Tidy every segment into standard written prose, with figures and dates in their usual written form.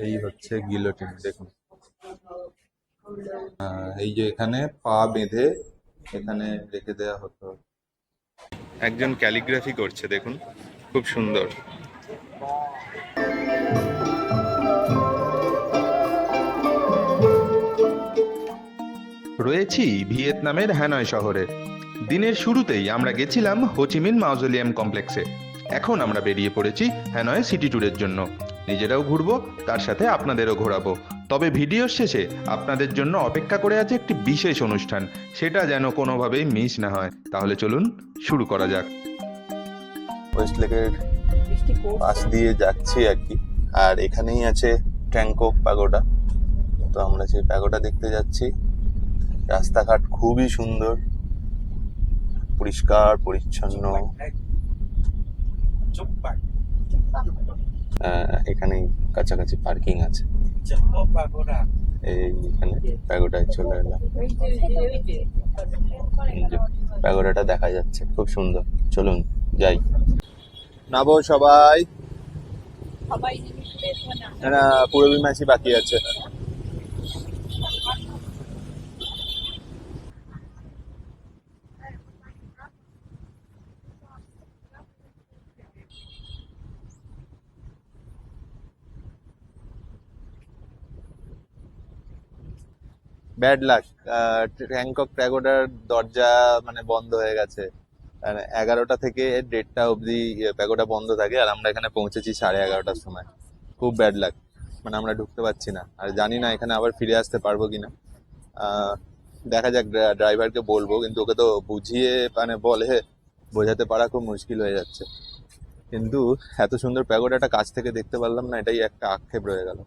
এই হচ্ছে গিলোটিন, দেখুন। এই যে এখানে পা বেঁধে এখানে রেখে দেওয়া হতো। একজন ক্যালিগ্রাফি করছে, দেখুন, খুব সুন্দর। রয়েছি ভিয়েতনামের হ্যানয় শহরে। দিনের শুরুতেই আমরা গেছিলাম হোচিমিন মাউজোলিয়াম কমপ্লেক্সে। এখন আমরা বেরিয়ে পড়েছি হ্যানয় সিটি ট্যুরের জন্য। নিজেরাও ঘুরবো, তার সাথে আপনাদেরও ঘোরাবো। তবে ভিডিওর শেষে আপনাদের জন্য অপেক্ষা করে আছে একটি বিশেষ অনুষ্ঠান, সেটা যেন কোনোভাবেই মিস না হয়। তাহলে চলুন শুরু করা যাক। ওয়েস্ট লেকের পাশ দিয়ে যাচ্ছি আর কি, আর এখানেই আছে ট্যাংকক প্যাগোডা। তো আমরা সেই প্যাগোডা দেখতে যাচ্ছি। রাস্তাঘাট খুবই সুন্দর, পরিষ্কার পরিচ্ছন্ন। এখানেই কাছাকাছি পার্কিং আছে। এই এখানে প্যাগোডায় চলে এলাম। প্যাগোডাটা দেখা যাচ্ছে, খুব সুন্দর। চলুন যাই। নাবো সবাই। না, পূরবী ম্যাচই বাকি আছে। ব্যাড লাক, ট্যাংকক প্যাগোডার দরজা মানে বন্ধ হয়ে গেছে। 11টা থেকে 1:30 অবধি প্যাগোডা বন্ধ থাকে, আর আমরা এখানে পৌঁছেছি 11:30টার সময়। খুব ব্যাড লাক, মানে আমরা ঢুকতে পারছি না। আর জানি না এখানে আবার ফিরে আসতে পারবো কিনা। দেখা যাক, ড্রাইভারকে বলবো, কিন্তু ওকে তো বুঝিয়ে মানে বোঝাতে পারা খুব মুশকিল হয়ে যাচ্ছে। কিন্তু এত সুন্দর প্যাগোডাটা কাছ থেকে দেখতে পারলাম না, এটাই একটা আক্ষেপ রয়ে গেল।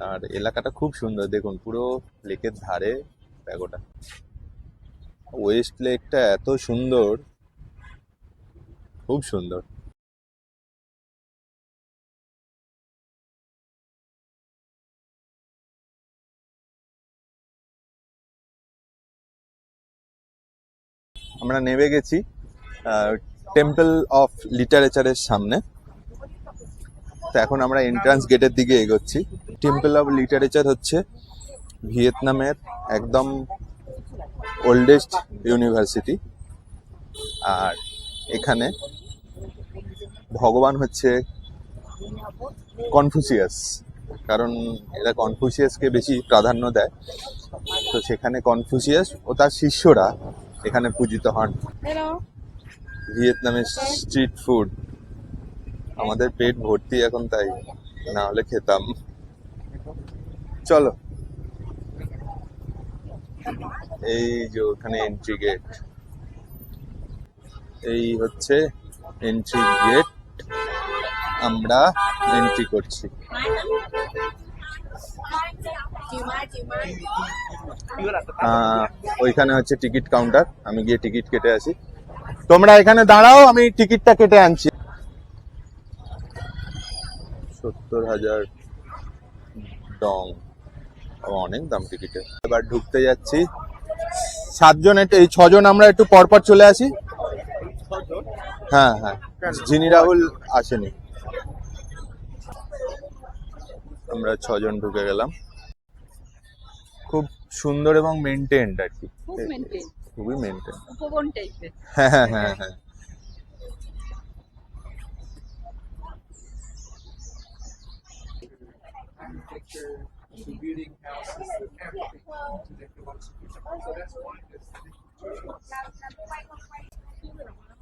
আর এলাকাটা খুব সুন্দর, দেখুন, পুরো লেকের ধারে প্যাগোডা। ওয়েস্ট লেকটা এত সুন্দর, খুব সুন্দর। আমরা নেমে গেছি টেম্পল অফ লিটারেচারের সামনে। তো এখন আমরা এন্ট্রান্স গেটের দিকে এগোচ্ছি। টেম্পল অফ লিটারেচার হচ্ছে ভিয়েতনামের একদম ওল্ডেস্ট ইউনিভার্সিটি। আর এখানে ভগবান হচ্ছে কনফুসিয়াস, কারণ এরা কনফুসিয়াসকে বেশি প্রাধান্য দেয়। তো সেখানে কনফুসিয়াস ও তার শিষ্যরা এখানে পূজিত হন। ভিয়েতনামের স্ট্রিট ফুড, আমাদের পেট ভর্তি এখন, তাই না হলে খেতাম। চলো, এই যে ওখানে এন্ট্রি গেট, এই হচ্ছে এন্ট্রি গেট। আমরা এন্ট্রি করছি। ওইখানে হচ্ছে টিকিট কাউন্টার, আমি গিয়ে টিকিট কেটে আসি। তোমরা এখানে দাঁড়াও, আমি টিকিটটা কেটে আনছি। 70,000 ডং, অনেক দাম টিকিটে। এবার ঢুকতে যাচ্ছি। 7 জন, এই 6 জন আমরা একটু পরপর চলে আসি। হ্যাঁ হ্যাঁ, জিনি রাহুল আসেনি। আমরা 6 জন ঢুকে গেলাম। খুব সুন্দর এবং মেনটেন্ড আর কি, খুবই মেনটেন। হ্যাঁ হ্যাঁ হ্যাঁ হ্যাঁ।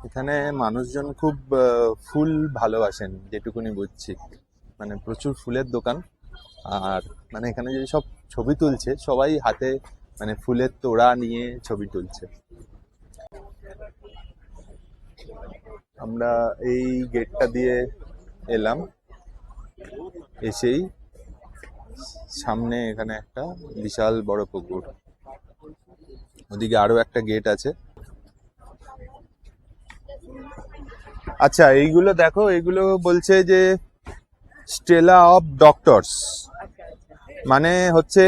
এখানে মানুষজন খুব ফুল ভালোবাসেন, যেটুকুনি বুঝছি। মানে প্রচুর ফুলের দোকান। আর মানে এখানে যে সব ছবি তুলছে, সবাই হাতে মানে ফুলের তোড়া নিয়ে ছবি তুলছে। আমরা এই গেটটা দিয়ে এলাম, এসেই সামনে এখানে একটা বিশাল বড় পুকুর, ওদিকে আরো একটা গেট আছে। আচ্ছা, এইগুলো দেখো, এগুলো বলছে যে স্টেলা অফ ডক্টরস, মানে হচ্ছে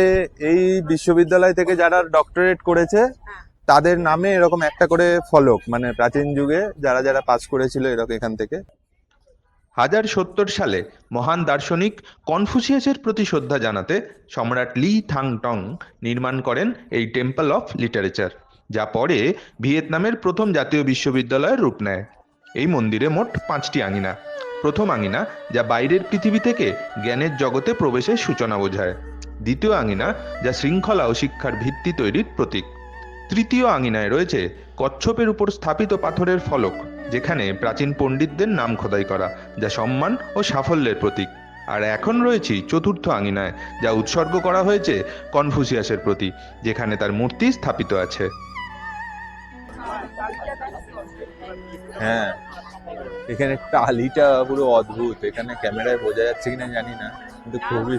এই বিশ্ববিদ্যালয় থেকে যারা ডক্টরেট করেছে তাদের নামে এরকম একটা করে ফলক, মানে প্রাচীন যুগে যারা যারা পাস করেছিল এরকম এখান থেকে। 1070 সালে মহান দার্শনিক কনফুসিয়াসের প্রতি শ্রদ্ধা জানাতে সম্রাট লি থাংটং নির্মাণ করেন এই টেম্পল অফ লিটারেচার, যা পরে ভিয়েতনামের প্রথম জাতীয় বিশ্ববিদ্যালয়ের রূপ নেয়। এই মন্দিরে মোট 5টি আঙিনা। প্রথম আঙিনা, যা বাইরের পৃথিবী থেকে জ্ঞানের জগতে প্রবেশের সূচনা বোঝায়। দ্বিতীয় আঙিনা, যা শৃঙ্খলা ও শিক্ষার ভিত্তি তৈরির প্রতীক। তৃতীয় আঙিনায় রয়েছে কচ্ছপের উপর স্থাপিত পাথরের ফলক, যেখানে প্রাচীন পণ্ডিতদের নাম খোদাই করা, যা সম্মান ও সাফল্যের প্রতীক। আর এখন রয়েছি চতুর্থ আঙিনায়, যা উৎসর্গ করা হয়েছে কনফুসিয়াসের প্রতি, যেখানে তার মূর্তি স্থাপিত আছে। হ্যাঁ, এখানে টালিটা পুরো অদ্ভুত, এখানে ক্যামেরায় বোঝা যাচ্ছে কিনা জানি না, কিন্তু খুবই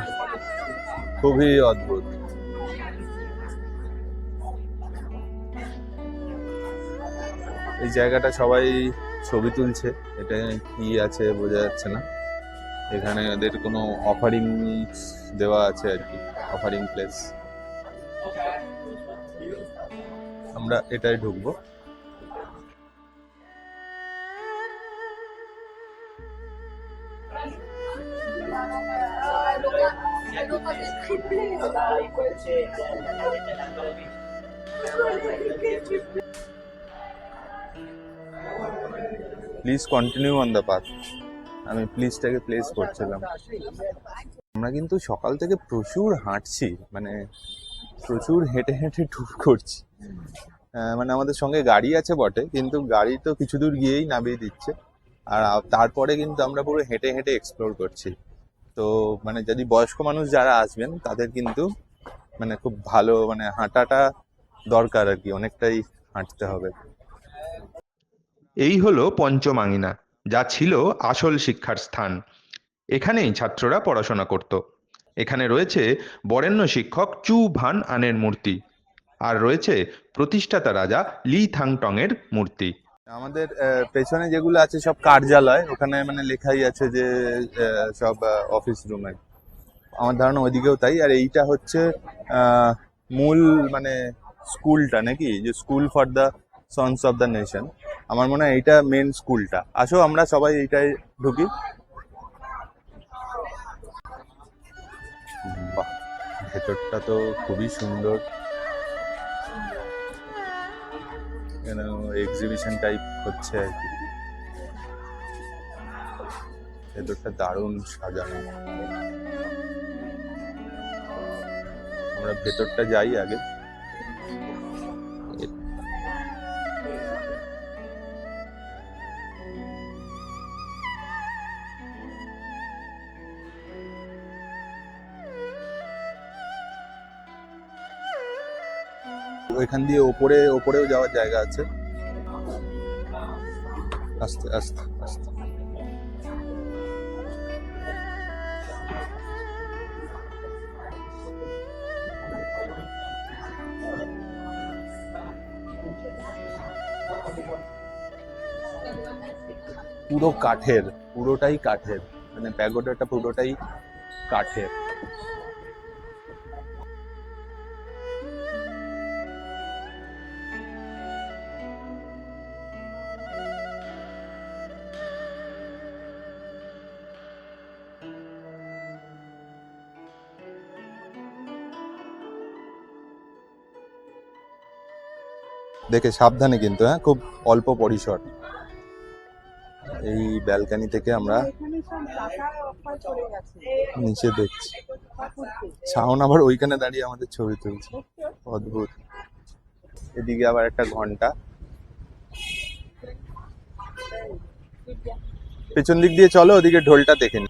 খুবই অদ্ভুত। এই জায়গাটা সবাই ছবি তুলছে, এটা কি আছে বোঝা যাচ্ছে না। এখানে ওদের কোনো অফারিং দেওয়া আছে আর কি, অফারিং প্লেস। আমরা এটাই ঢুকবো। Please continue on the path. আমি প্লিজটাকে প্লেস করছিলাম। আমরা কিন্তু সকাল থেকে প্রচুর হাঁটছি, মানে প্রচুর হেঁটে হেঁটে ট্যুর করছি। মানে আমাদের সঙ্গে গাড়ি আছে বটে, কিন্তু গাড়ি তো কিছু দূর গিয়েই নামিয়ে দিচ্ছে, আর তারপরে কিন্তু আমরা পুরো হেঁটে হেঁটে এক্সপ্লোর করছি। তো মানে যদি বয়স্ক মানুষ যারা আসবেন তাদের কিন্তু মানে খুব ভালো মানে হাঁটাটা দরকার আর কি, অনেকটাই হাঁটতে হবে। এই হলো পঞ্চম আঙিনা, যা ছিল আসল শিক্ষার স্থান। এখানেই ছাত্ররা পড়াশোনা করত। এখানে রয়েছে বরেণ্য শিক্ষক চু ভান আনের মূর্তি, আর রয়েছে প্রতিষ্ঠাতা রাজা লি থাংটং এর মূর্তি। আমাদের পেছনে যেগুলো আছে সব কার্যালয়, ওখানে মানে লেখাই আছে যে সব অফিস রুমে। আমার ধারণা ওইদিকেও তাই। আর এইটা হচ্ছে মূল মানে স্কুলটা নাকি, যে school for the sons of the nation. আমার মনে হয় এইটা মেন স্কুলটা। আসো আমরা সবাই এইটাই ঢুকি। বাহ, ভেতরটা তো খুবই সুন্দর। এখানে এক্সিবিশন টাইপ হচ্ছে আর কি। ভেতরটা দারুণ সাজানো। আমরা ভেতরটা যাই আগে। এখান দিয়ে ওপরেও যাওয়ার জায়গা আছে। আস্তে আস্তে আস্তে। পুরো কাঠের, পুরোটাই কাঠের, মানে প্যাগোডাটা পুরোটাই কাঠের। দেখে সাবধানে কিন্তু, হ্যাঁ, খুব অল্প পরিসর। এই ব্যালকানি থেকে আমরা নিচে দেখছি। শাওন আবার ওইখানে দাঁড়িয়ে আমাদের ছবি তুলছে, অদ্ভুত। এদিকে আবার একটা ঘন্টা। পেছন দিক দিয়ে চলো, ওদিকে ঢোলটা দেখে নি।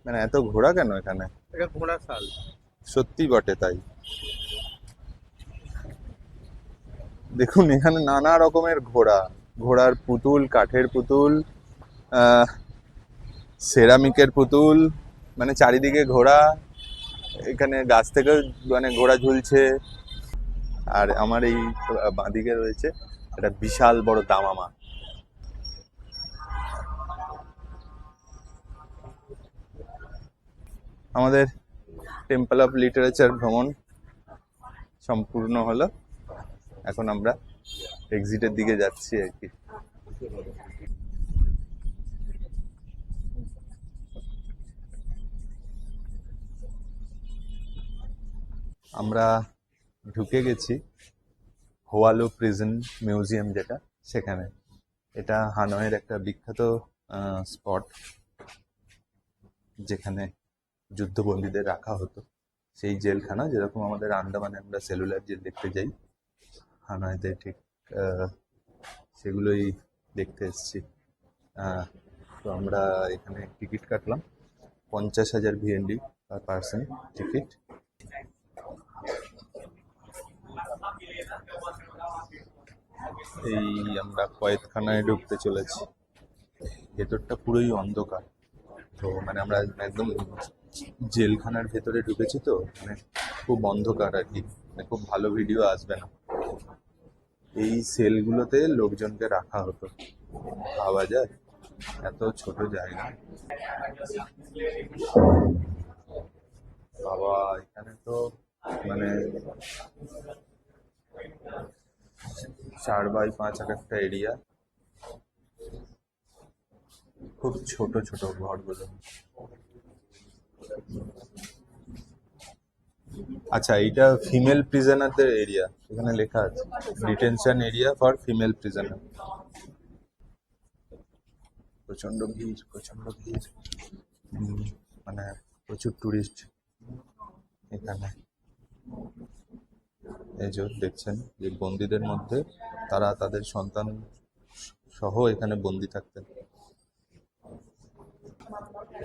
মানে এত ঘোড়া কেন এখানে? এটা ঘোড়া শাল। সত্যি বটে তাই। দেখুন এখানে নানা রকমের ঘোড়া, ঘোড়ার পুতুল, কাঠের পুতুল, সেরামিকের পুতুল, মানে চারিদিকে ঘোড়া। এখানে গাছ থেকে মানে ঘোড়া ঝুলছে। আর আমার এই বাঁদিকে রয়েছে একটা বিশাল বড় দামামা। আমাদের টেম্পল অফ লিটারেচার ভ্রমণ সম্পূর্ণ হলো। এখন আমরা এক্সিটের দিকে যাচ্ছি আর কি। আমরা ঢুকে গেছি হোয়ালো প্রিজন মিউজিয়াম, যেটা সেখানে। এটা হানয়ের একটা বিখ্যাত স্পট, যেখানে যুদ্ধবন্দীদের রাখা হতো। সেই জেলখানা যেরকম আমাদের আন্দামানে আমরা সেলুলার জেল দেখতে যাই, হানয়তে ঠিক সেগুলোই দেখতে এসেছি। তো আমরা এখানে টিকিট কাটলাম 50,000 VND পার পার্সন টিকিট। এই আমরা কয়েদখানায় ঢুকতে চলেছি। ভেতরটা পুরোই অন্ধকার, তো মানে আমরা একদম জেলখানার ভেতরে ঢুকেছি, তো মানে খুব অন্ধকার আর কি, মানে খুব ভালো ভিডিও আসবে না। এই সেলগুলোতে লোকজনকে রাখা হতো, ভাবা যায় এত ছোট জায়গা। বাবা, এখানে তো মানে 4x5 একটা এরিয়া, খুব ছোট ছোট ঘরগুলো। আচ্ছা, এইটা ফিমেল প্রিজনারদের এরিয়া, এখানে লেখা আছে detention area for female prisoner. প্রচন্ড ভিড়, প্রচন্ড ভিড়, মানে প্রচুর টুরিস্ট এখানে। এই যে দেখছেন যে বন্দীদের মধ্যে তারা তাদের সন্তান সহ এখানে বন্দি থাকতেন।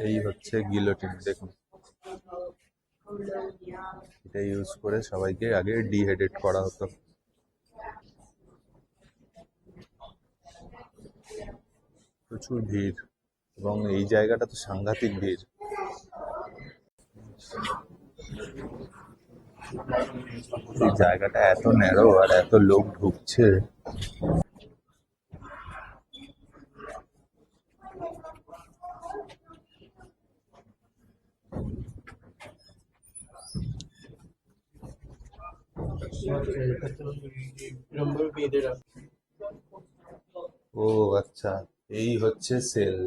এই হচ্ছে গিলোটিন, দেখুন এটা ইউজ করে সবাইকে আগে ডিহেডেড করা হতো। প্রচুর ভিড়, এবং এই জায়গাটা তো সাংঘাতিক ভিড়। এই জায়গাটা এত ন্যারো আর এত লোক ঢুকছে। ও আচ্ছা, এই হচ্ছে সেল।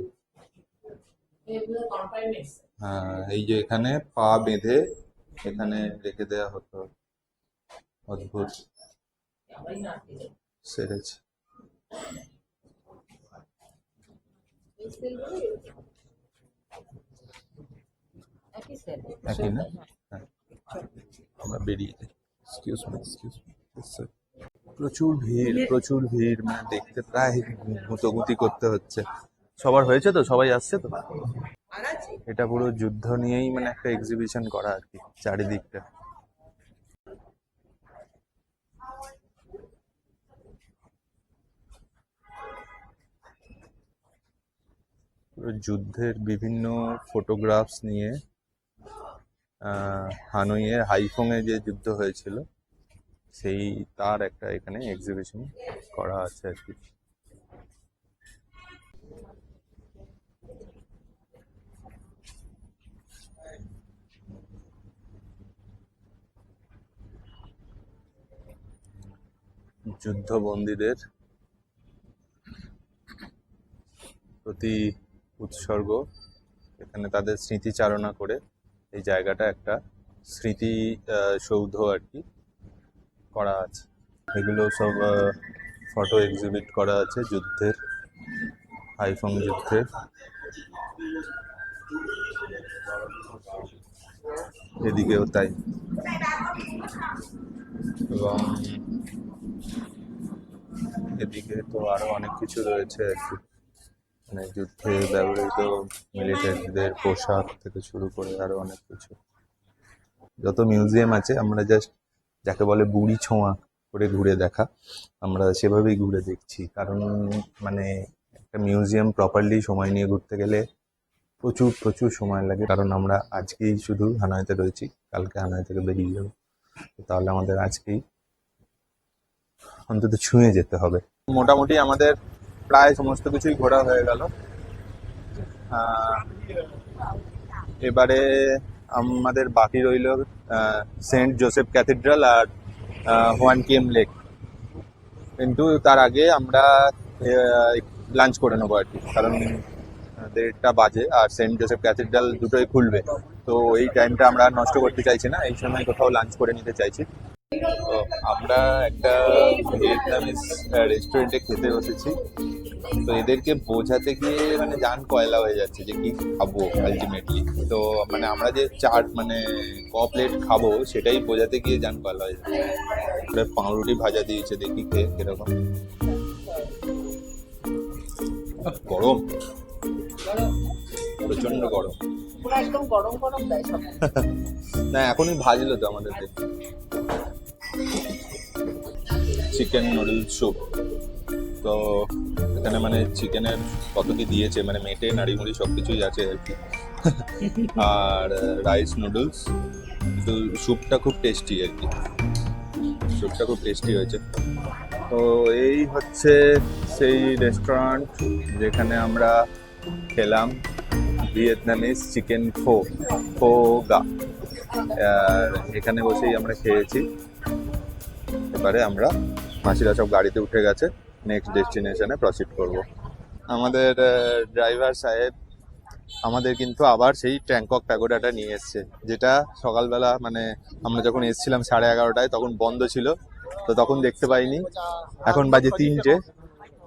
হ্যাঁ, এই যে এখানে পা বেঁধে এখানে রেখে দেয়া হতো। অদ্ভুত সেরেছে। একই না? হ্যাঁ, আমরা বেরিয়ে যাই। Excuse me, excuse me sir. প্রচুর ভিড়, প্রচুর ভিড়, মানে দেখতে প্রায় গুঁতোগুঁতি করতে হচ্ছে। সবার হয়েছে তো, সবাই আসছে তো। এটা পুরো যুদ্ধ নিয়েই মানে একটা এক্সিবিশন করা আর কি, চারিদিকটা। পুরো যুদ্ধের বিভিন্ন ফটোগ্রাফস নিয়ে হানইয়ের হাইফংয়ে যে যুদ্ধ হয়েছিল সেই তার একটা এখানে এক্সিবিশন করা আছে আর কি। যুদ্ধবন্দীদের প্রতি উৎসর্গ, এখানে তাদের স্মৃতিচারণা করে এই জায়গাটা একটা স্মৃতি সৌধ আর কি করা আছে। এগুলো সব ফটো এক্সিবিট করা আছে যুদ্ধের, হাইফং যুদ্ধের। এদিকেও তাই, এবং এদিকে তো আরো অনেক কিছু রয়েছে আর কি, মানে যুদ্ধে ব্যবহৃত মিলিটারিদের পোশাক থেকে শুরু করে আরো অনেক কিছু। যত মিউজিয়াম আছে আমরা জাস্ট যাকে বলে বুড়ি ছোঁয়া করে ঘুরে দেখা, আমরা সেভাবেই ঘুরে দেখছি। কারণ মানে একটা মিউজিয়াম প্রপারলি সময় নিয়ে ঘুরতে গেলে প্রচুর প্রচুর সময় লাগে। কারণ আমরা আজকেই শুধু হানয়তে রয়েছি, কালকে হানয় থেকে বেরিয়ে যাবো, তাহলে আমাদের আজকেই অন্তত ছুঁয়ে যেতে হবে। মোটামুটি আমাদের প্রায় সমস্ত কিছুই ঘোরা হয়ে গেল। এবারে আমাদের বাকি রইল সেন্ট জোসেফ ক্যাথিড্রাল আর হোয়ান কেম লেক। কিন্তু তার আগে আমরা লাঞ্চ করে নেবো আর কি, কারণ 1:30 বাজে আর সেন্ট জোসেফ ক্যাথিড্রাল দুটোই খুলবে। তো এই টাইমটা আমরা আর নষ্ট করতে চাইছি না, এই সময় কোথাও লাঞ্চ করে নিতে চাইছি। তো আমরা একটা ভিয়েতনামিজ রেস্টুরেন্টে খেতে বসেছি। তো এদেরকে বোঝাতে গিয়ে মানে জান কয়লা হয়ে যাচ্ছে যে কি খাবো আলটিমেটলি। তো মানে আমরা যে চাট মানে প্লেট খাবো সেটাই বোঝাতে গিয়ে জান কয়লা হয়ে যাচ্ছে। ওরা পাউরুটি ভাজা দিয়েছে, দেখি খেয়ে কিরকম। গরম, প্রচন্ড গরম। পুরো একদম গরম গরম দেয় সব। না এখনই ভাজলো তো আমাদেরকে। Chicken noodles soup. তো এখানে মানে চিকেনের কত কি দিয়েছে, মানে মেটে নাড়িমুড়ি সব কিছুই আছে আর কি। আর রাইস নুডলস, কিন্তু স্যুপটা খুব টেস্টি আর কি, স্যুপটা খুব টেস্টি হয়েছে। তো এই হচ্ছে সেই রেস্টুরেন্ট যেখানে আমরা খেলাম ভিয়েতনামিজ চিকেন ফো গা। আর এখানে বসেই আমরা খেয়েছি। এবারে আমরা মাসিরা সব গাড়িতে উঠে গেছে, নেক্সট ডেস্টিনেশনে প্রসিড করব। আমাদের ড্রাইভার সাহেব আমাদের কিন্তু আবার সেই ট্যাংকক প্যাগোডাটা নিয়ে এসছে, যেটা সকালবেলা মানে আমরা যখন এসেছিলাম 11:30টায় তখন বন্ধ ছিল, তো তখন দেখতে পাইনি। এখন বাজে 3টে,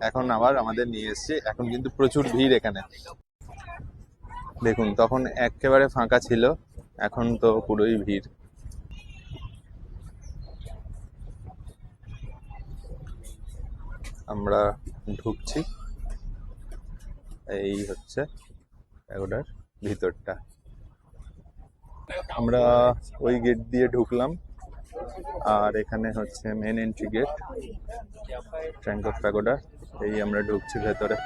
এখন আবার আমাদের নিয়ে এসছে। এখন কিন্তু প্রচুর ভিড় এখানে, দেখুন তখন একেবারে ফাঁকা ছিল, এখন তো পুরোই ভিড়। আমরা ঢুকছি, এই হচ্ছে প্যাগোডার ভিতরটা। আমরা ওই গেট দিয়ে ঢুকলাম, আর এখানে হচ্ছে মেন এন্ট্রি গেট ট্যাংকক প্যাগোডা। এই আমরা ঢুকছি ভেতরে।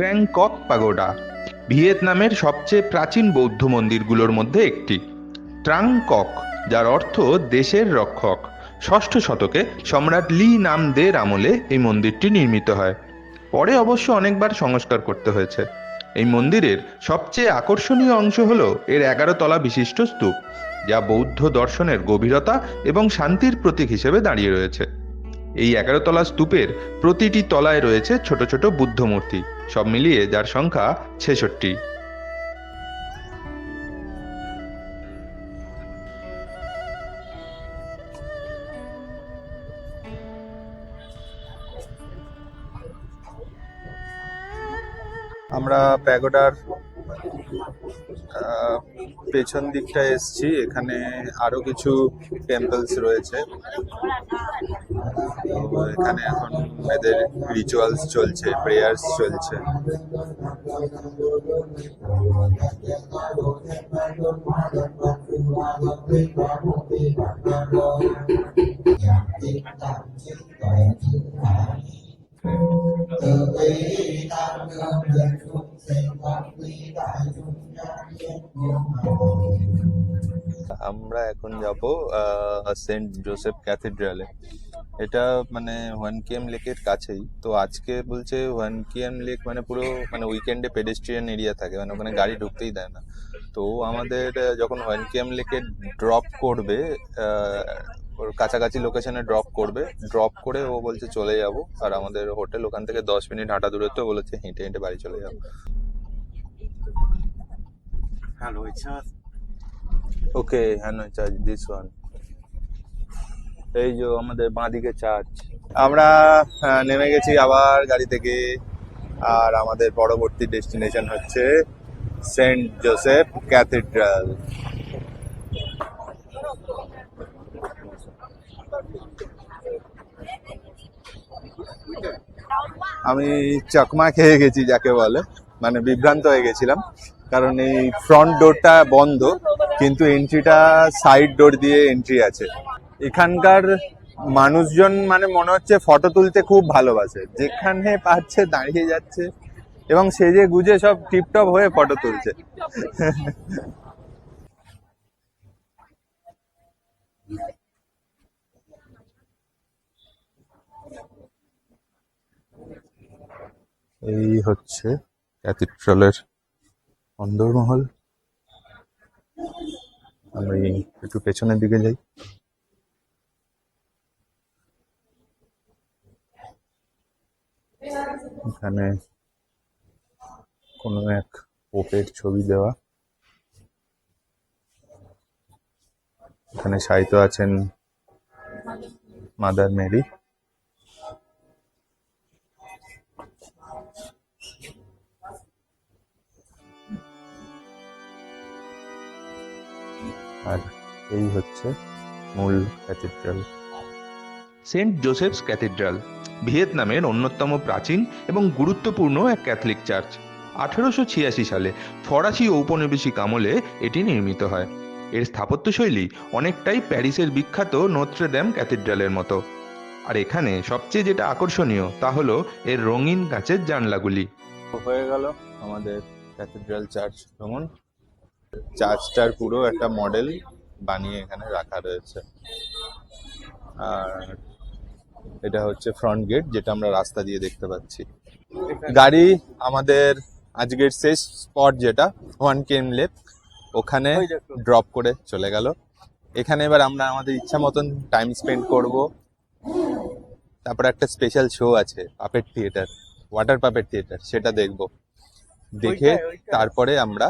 ট্র্যাংকক পাগোডা ভিয়েতনামের সবচেয়ে প্রাচীন বৌদ্ধ মন্দিরগুলোর মধ্যে একটি। ট্রাংকক, যার অর্থ দেশের রক্ষক, ষষ্ঠ শতকে সম্রাট লি নাম দের আমলে এই মন্দিরটি নির্মিত হয়। পরে অবশ্য অনেকবার সংস্কার করতে হয়েছে। এই মন্দিরের সবচেয়ে আকর্ষণীয় অংশ হল এর 11 তলা বিশিষ্ট স্তূপ, যা বৌদ্ধ দর্শনের গভীরতা এবং শান্তির প্রতীক হিসেবে দাঁড়িয়ে রয়েছে। এই 11 তলা স্তূপের প্রতিটি তলায় রয়েছে ছোট ছোট বুদ্ধ মূর্তি, সব মিলিয়ে যার সংখ্যা 66। আমরা প্যাগোডার পেছন দিকটা এসছি, এখানে আরো কিছু টেম্পলস রয়েছে। তো এখানে এখন এদের রিচুয়ালস চলছে, প্রেয়ার্স চলছে। আমরা এখন যাব সেন্ট জোসেফ ক্যাথিড্রালে। এটা মানে ওয়ানকিয়াম লেকের কাছেই। তো আজকে বলছে ওয়ানকিয়াম লেক মানে পুরো মানে উইকেন্ডে পেডেস্ট্রিয়ান এরিয়া থাকে, মানে ওখানে গাড়ি ঢুকতেই দেয় না। তো আমাদের যখন ওয়ানকিয়াম লেকে ড্রপ করবে, ওর কাছাকাছি লোকেশনে ড্রপ করবে, ড্রপ করে ও বলছে চলে যাব। আর আমাদের হোটেল ওখান থেকে 10 মিনিট হাঁটা দূরত্ব, বলেছে হেঁটে হেঁটে বাড়ি চলে যাবো। Hello, it's okay, Hanoi church this one. এই যে আমাদের বাঁদিকে চার্চ। আমরা নেমে গেছি আবার গাড়ি থেকে, আর আমাদের পরবর্তী ডেস্টিনেশন হচ্ছে সেন্ট জোসেফ ক্যাথিড্রাল। আমি চকমা খেয়ে গেছি যাকে বলে, মানে বিভ্রান্ত হয়ে গেছিলাম, কারণ এই ফ্রন্ট ডোরটা বন্ধ, কিন্তু এন্ট্রিটা সাইড ডোর দিয়ে এন্ট্রি আছে। এখানকার মানুষজন মানে মনে হচ্ছে ফটো তুলতে খুব ভালোবাসে, যেখানে পাচ্ছে দাঁড়িয়ে যাচ্ছে এবং সেজে গুজে সব টিপটপ হয়ে ফটো তুলছে। এই হচ্ছে ক্যাথিড্রালের অন্দরমহল। আমি একটু পেছনের দিকে যাই। এখানে কোনো এক পোপের ছবি দেওয়া। এখানে শায়িত আছেন মাদার মেরি। আর এই হচ্ছে মূল ক্যাথিড্রাল। সেন্ট জোসেফস ক্যাথিড্রাল ভিয়েতনামের অন্যতম প্রাচীন এবং গুরুত্বপূর্ণ এক ক্যাথলিক চার্চ। 1886 সালে ফরাসি ঔপনিবেশিক আমলে এটি নির্মিত হয়। এর স্থাপত্যশৈলী অনেকটাই প্যারিসের বিখ্যাত নোত্রে ডেম ক্যাথিড্রালের মতো। আর এখানে সবচেয়ে যেটা আকর্ষণীয় তা হলো এর রঙিন কাঁচের জানলাগুলি। হয়ে গেল আমাদের ক্যাথিড্রাল চার্চ ভ্রমণ। চার্চটার পুরো একটা মডেল বানিয়ে এখানে রাখা রয়েছে। আর এটা হচ্ছে ফ্রন্ট গেট, যেটা আমরা রাস্তা দিয়ে দেখতে পাচ্ছি। গাড়ি আমাদের আজকের শেষ স্পট যেটা 1 KM লেক, ওখানে ড্রপ করে চলে গেল। এখানে এবার আমরা আমাদের ইচ্ছা মতন টাইম স্পেন্ড করব। তারপরে একটা স্পেশাল শো আছে, puppet theatre, water puppet theatre, সেটা দেখব। দেখে তারপরে আমরা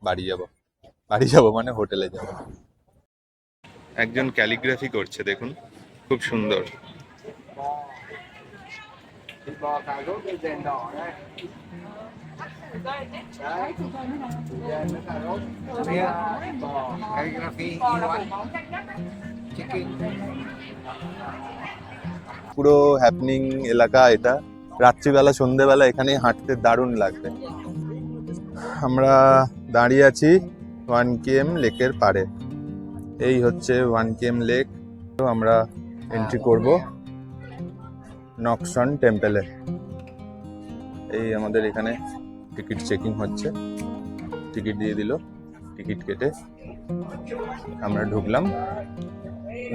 বাড়ি যাব মানে হোটেলে যাব। একজন ক্যালিগ্রাফি করছে, দেখুন, খুব সুন্দর। bò cà rốt với rèn đỏ đấy. Đấy. Rèn với cà rốt. Bia, bò, calligraphy, in one. Chicken. পুরো হ্যাপনিং এলাকা এটা। রাত্রিবেলা সন্ধ্যেবেলা এখানে হাঁটতে দারুণ লাগবে। আমরা দাঁড়িয়ে আছি 1 KM লেকের পাড়ে। এই হচ্ছে 1 KM লেক। তো আমরা এন্ট্রি করব নকশন টেম্পলে। এই আমাদের এখানে টিকিট চেকিং হচ্ছে, টিকিট দিয়ে দিল। টিকিট কেটে আমরা ঢুকলাম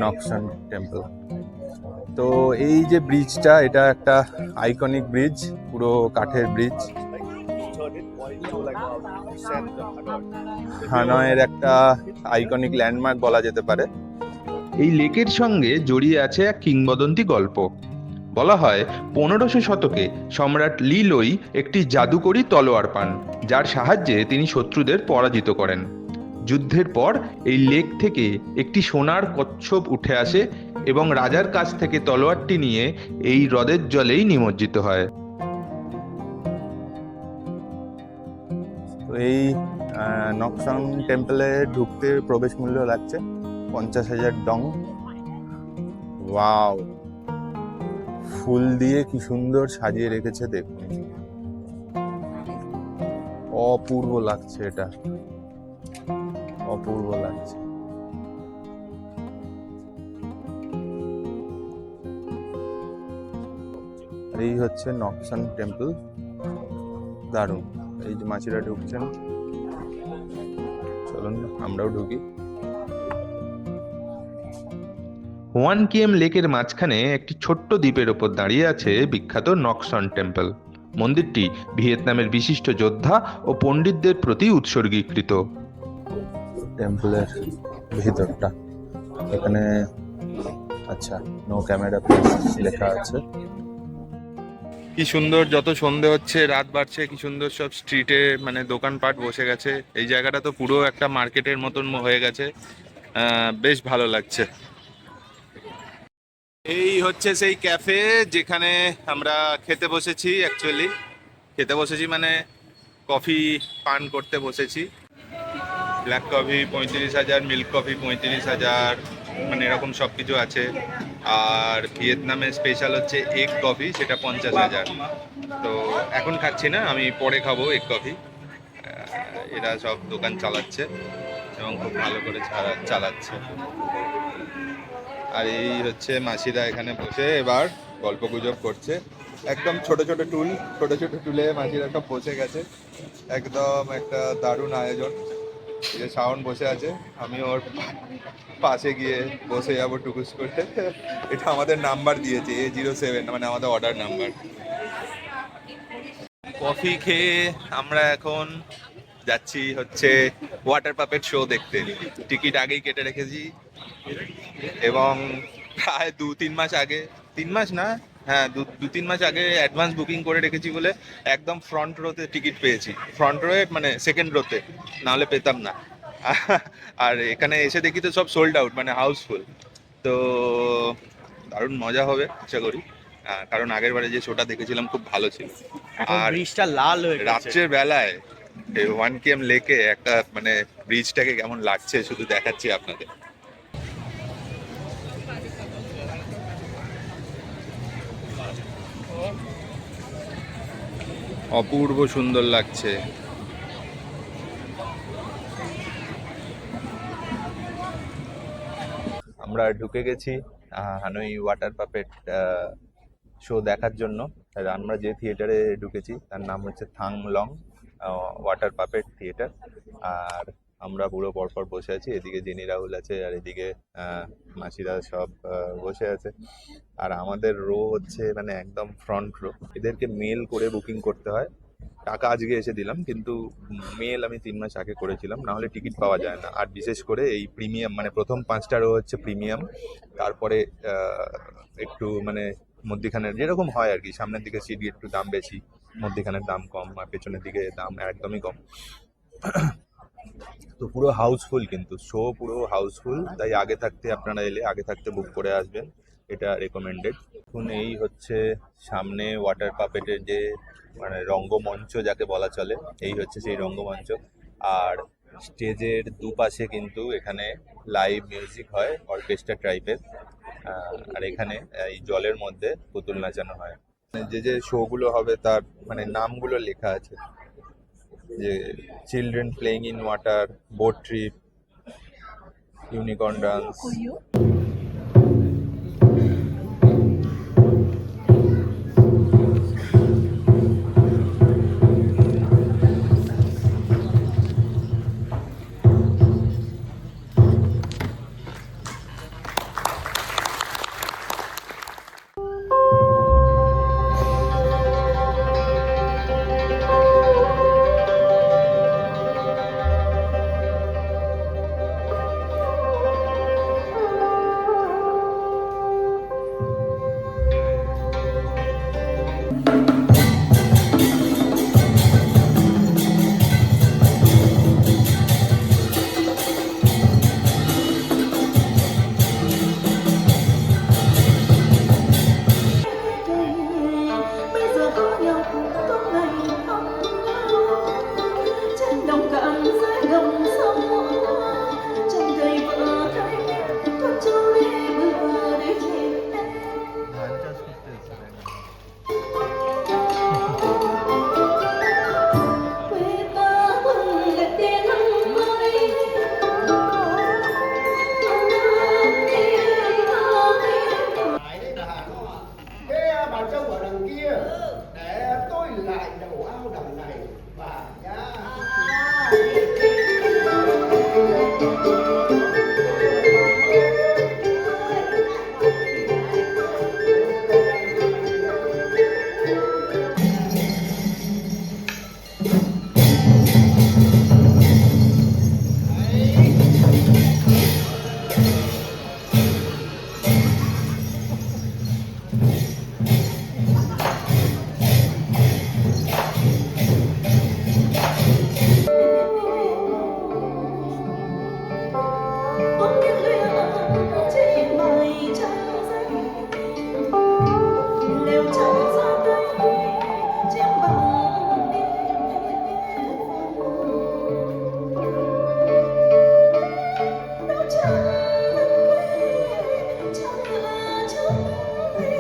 নকশন টেম্পল। তো এই যে ব্রিজটা, এটা একটা আইকনিক ব্রিজ, পুরো কাঠের ব্রিজ। হানয়ের একটা আইকনিক ল্যান্ডমার্ক বলা যেতে পারে। এই লেকের সঙ্গে জড়িয়ে আছে এক কিংবদন্তি গল্প। বলা হয় 1500 শতকে সম্রাট লি লই একটি জাদুকরী তলোয়ার পান, যার সাহায্যে তিনি শত্রুদের পরাজিত করেন। যুদ্ধের পর এই লেক থেকে একটি সোনার কচ্ছপ উঠে আসে এবং রাজার কাছ থেকে তলোয়ারটি নিয়ে এই হ্রদের জলেই নিমজ্জিত হয়। তো এই নকশন টেম্পলে ঢুকতে প্রবেশ মূল্য লাগছে 50,000 ডং। ওয়াও, ফুল দিয়ে কি সুন্দর সাজিয়ে রেখেছে, দেখুন, অপূর্ব লাগছে, এটা অপূর্ব লাগছে। এই হচ্ছে নকশন টেম্পল, দারুণ। এই যে মাছিরা ঢুকছেন, চলুন আমরাও ঢুকি। 1 KM লেকের মাঝখানে একটি ছোট্ট দ্বীপের ওপর দাঁড়িয়ে আছে বিখ্যাত নকশন টেম্পল। মন্দিরটি ভিয়েতনামের বিশিষ্ট যোদ্ধা ও পণ্ডিতদের প্রতি উৎসর্গীকৃত। টেম্পলের ভিতরটা, এখানে আচ্ছা নো ক্যামেরা প্লিজ লেখা আছে। কি সুন্দর, যত সন্ধে হচ্ছে রাত বাড়ছে, কি সুন্দর সব স্ট্রিটে মানে দোকানপাট বসে গেছে। এই জায়গাটা তো পুরো একটা মার্কেটের মতন হয়ে গেছে, বেশ ভালো লাগছে। এই হচ্ছে সেই ক্যাফে যেখানে আমরা খেতে বসেছি। অ্যাকচুয়ালি খেতে বসেছি মানে কফি পান করতে বসেছি। ব্ল্যাক কফি 35,000, মিল্ক কফি 35,000, মানে এরকম সব কিছু আছে। আর ভিয়েতনামের স্পেশাল হচ্ছে এগ কফি, সেটা 50,000। তো এখন খাচ্ছি না, আমি পরে খাবো এগ কফি। এরা সব দোকান চালাচ্ছে এবং খুব ভালো করে চালাচ্ছে। আর এই হচ্ছে মাসিরা এখানে বসে এবার গল্প গুজব করছে। একদম ছোট ছোট টুলে মাসিরা সব বসে গেছে। একদম একটা দারুণ আয়োজন। এই যে শাওন বসে আছে, আমি ওর পাশে গিয়ে বসে যাবো টুকুস করে। এটা আমাদের নাম্বার দিয়েছে A07, মানে আমাদের অর্ডার নাম্বার। কফি খেয়ে আমরা এখন যাচ্ছি হচ্ছে ওয়াটার পাপেট শো দেখতে। টিকিট আগেই কেটে রেখেছি এবং প্রায় 2-3 মাস আগে, 3 মাস না, হ্যাঁ 2-3 মাস আগে অ্যাডভান্স বুকিং করে রেখেছি বলে একদম ফ্রন্ট রোতে টিকিট পেয়েছি। ফ্রন্ট রোয়ে মানে সেকেন্ড রোতে, নাহলে পেতাম না। আর এখানে এসে দেখি তো সব সোল্ড আউট, মানে হাউসফুল। তো দারুণ মজা হবে আশা করি, কারণ আগের বারে যে শোটা দেখেছিলাম খুব ভালো ছিল। আর ব্রিজটা লাল হয়ে গেছে। রাত্রের বেলায় 1 km লেকে একটা মানে ব্রিজটাকে কেমন লাগছে শুধু দেখাচ্ছি আপনাদের। অপূর্ব সুন্দর লাগছে। আমরা ঢুকে গেছি হানয় ওয়াটার পাপেট শো দেখার জন্য। আর আমরা যে থিয়েটারে ঢুকেছি তার নাম হচ্ছে থাং লং ওয়াটার পাপেট থিয়েটার। আর আমরা পুরো পরপর বসে আছি, এদিকে জেনি রাহুল আছে আর এদিকে মাসিরা সব বসে আছে। আর আমাদের রো হচ্ছে মানে একদম ফ্রন্ট রো। এদেরকে মেল করে বুকিং করতে হয়, টাকা আজকে এসে দিলাম, কিন্তু মেল আমি 3 মাস আগে করেছিলাম, না হলে টিকিট পাওয়া যায় না। আর বিশেষ করে এই প্রিমিয়াম মানে প্রথম 5টা রো হচ্ছে প্রিমিয়াম, তারপরে একটু মানে মধ্যিখানের যেরকম হয় আর কি, সামনের দিকে সিট একটু দাম বেশি, মধ্যিখানের দাম কম, আর পেছনের দিকে দাম একদমই কম। তো পুরো হাউসফুল, কিন্তু শো পুরো হাউসফুল, তাই আগে থাকতে আপনারা এলে আগে থাকতে বুক করে আসবেন, এটা রেকমেন্ডেড। এখন এই হচ্ছে সামনে ওয়াটার পাপেটের যে মানে রঙ্গমঞ্চ যাকে বলা চলে, এই হচ্ছে সেই রঙ্গমঞ্চ। আর স্টেজের দুপাশে কিন্তু এখানে লাইভ মিউজিক হয় অর্কেস্ট্রা টাইপের। আর এখানে এই জলের মধ্যে পুতুল নাচানো হয়। যে যে শোগুলো হবে তার মানে নামগুলো লেখা আছে, যে children playing in water, boat trip, unicorn dance. Bây giờ có nhau có ngày không trên đồng cạn dưới dòng sông, chân gầy vợ thay con trâu đi bờ để tìm em. Quê ta vẫn đẹp tiền năm mới, Cái bàn trông ở đằng kia để tôi lại đầu ao đằng này và nhá. Tôi biết luyện trên bài trang giấy, lều trắng ra đây chém bằng nó chẳng quê, chẳng là chẳng quê.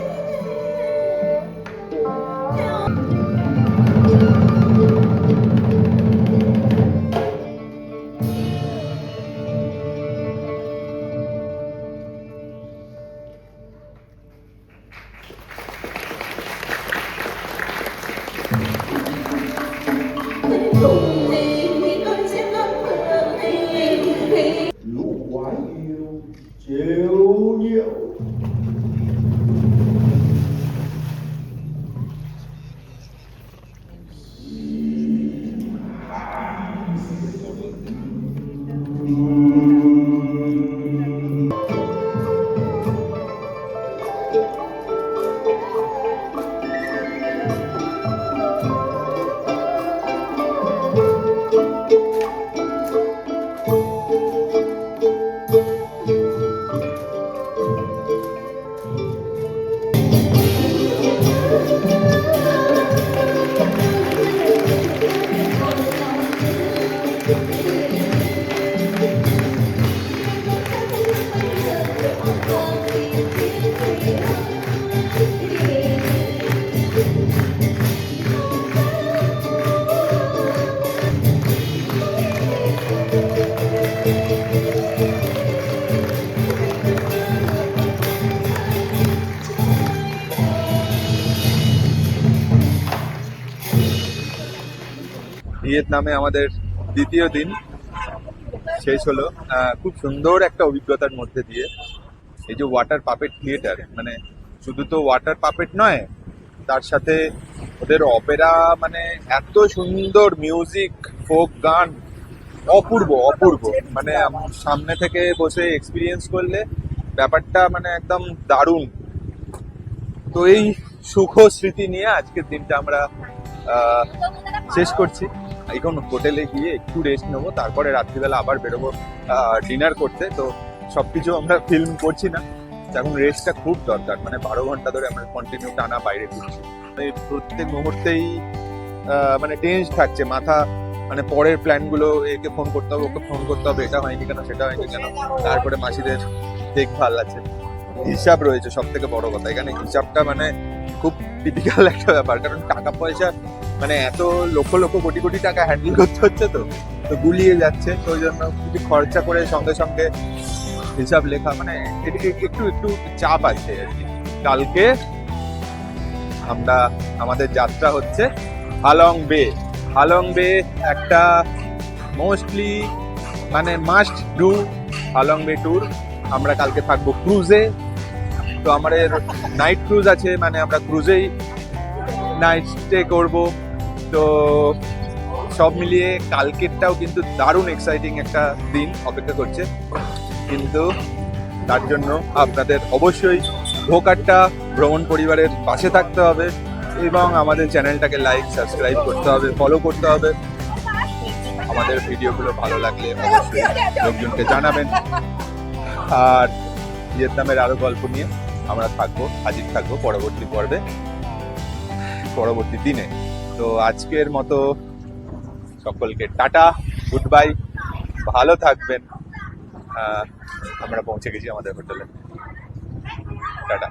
Lũ quái yêu chiều nhiều. ভিয়েতনামে আমাদের দ্বিতীয় দিন শেষ হলো খুব সুন্দর একটা অভিজ্ঞতার মধ্যে দিয়ে। এই যে ওয়াটার পাপেট থিয়েটার, মানে শুধু তো ওয়াটার পাপেট নয়, তার সাথে ওদের অপেরা, মানে এত সুন্দর মিউজিক, ফোক গান, অপূর্ব অপূর্ব। মানে সামনে থেকে বসে এক্সপিরিয়েন্স করলে ব্যাপারটা মানে একদম দারুণ। তো এই সুখ স্মৃতি নিয়ে আজকের দিনটা আমরা শেষ করছি। এখন হোটেলে গিয়ে একটু রেস্ট নেবো, তারপরে রাত্রিবেলা আবার বেরোবো ডিনার করতে। তো সবকিছু আমরা ফিল্ম করছি না, এখন রেস্টটা খুব দরকার। মানে 12 ঘন্টা ধরে আমরা কন্টিনিউ টানা বাইরে ঘুরছি, মানে প্রত্যেক মুহূর্তেই মানে টেন্স থাকছে মাথা, মানে পরের প্ল্যান গুলো, একে ফোন করতে হবে, ওকে ফোন করতে হবে, এটা হয়নি কেন, সেটা হয়নি কেন। তারপরে মাসিদের দেখভাল আছে, হিসাব রয়েছে, সব থেকে বড় কথা এখানে হিসাবটা মানে খুব টিপিক্যাল একটা ব্যাপার। কারণ টাকা পয়সা মানে এত লক্ষ লক্ষ কোটি কোটি টাকা হ্যান্ডেল করতে হচ্ছে, তো তো গুলিয়ে যাচ্ছে। তো ওই জন্য কিছু খরচা করে সঙ্গে সঙ্গে হিসাব লেখা, মানে এদিকে একটু একটু চাপ আছে আর কি। কালকে আমাদের যাত্রা হচ্ছে হালং বে। হালং বে একটা মোস্টলি মানে মাস্ট ডু হালং বে ট্যুর। আমরা কালকে থাকবো ক্রুজে। তো আমাদের নাইট ক্রুজ আছে, মানে আমরা ক্রুজেই নাইট স্টে করব। তো সব মিলিয়ে কালকেরটাও কিন্তু দারুণ এক্সাইটিং একটা দিন অপেক্ষা করছে। কিন্তু তার জন্য আপনাদের অবশ্যই ভোকাট্টা ভ্রমণ পরিবারের পাশে থাকতে হবে এবং আমাদের চ্যানেলটাকে লাইক, সাবস্ক্রাইব করতে হবে, ফলো করতে হবে। আমাদের ভিডিওগুলো ভালো লাগলে অবশ্যই লোকজনকে জানাবেন। আর ভিয়েতনামের আরো গল্প নিয়ে আমরা হাজির থাকবো পরবর্তী পর্বে, পরবর্তী দিনে। তো আজকের মতো সকলকে টাটা, গুড বাই, ভালো থাকবেন। আমরা পৌঁছে গেছি আমাদের হোটেলে। টাটা।